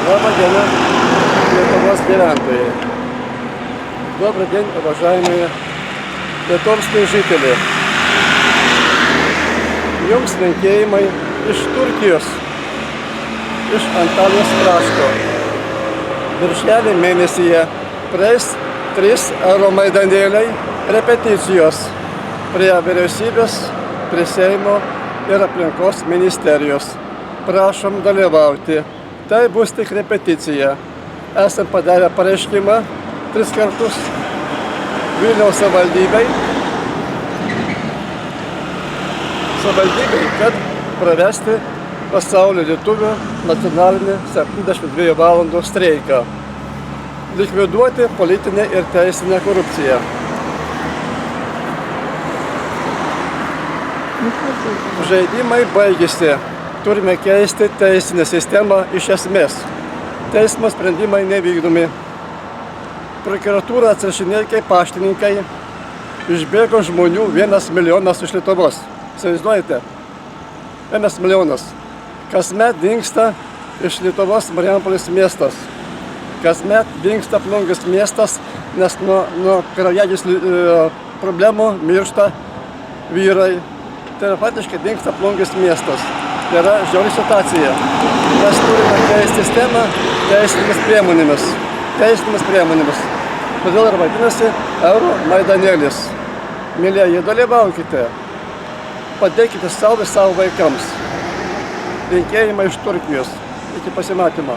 Labą dieną, Lietuvos gyventojai. Добрый день, уважаемые lietuvos žители. Jums linkėjimai iš Turkijos, iš Antalijos krašto. Birželio mėnesyje praeis 3 euromaidanėliai repeticijos prie vyriausybės, prie Seimo ir aplinkos ministerijos. Prašom dalyvauti. Tai bus tik repeticija. Esam padarę pareiškimą 3 kartus Vilniaus savivaldybei, kad pravesti pasaulio lietuvių nacionalinį 72 valandų streiką. Likviduoti politinę ir teisinę korupciją. Žaidimai baigėsi. Turime keisti teisinę sistemą iš esmės. Teismo sprendimai nevykdomi. Prokuratūra atsirašinėja kaip paštininkai. Išbėgo žmonių 1 milijonas iš Lietuvos. Įsivaizduojate? 1 milijonas. Kasmet dingsta iš Lietuvos Marijampolės miestas. Kasmet dingsta Plungės miestas, nes nuo kraujagyslių problemų miršta vyrai. Tai yra faktiškai dingsta Plungės miestas. Tai yra žiauri situacija. Mes turime keisti sistemą teisinėmis priemonėmis. Todėl ir vadinasi Euromaidanėlis. Mylėjai, dalyvaukite. Padėkite savo vaikams. Linkėjimai iš Turkijos. Iki pasimatymo.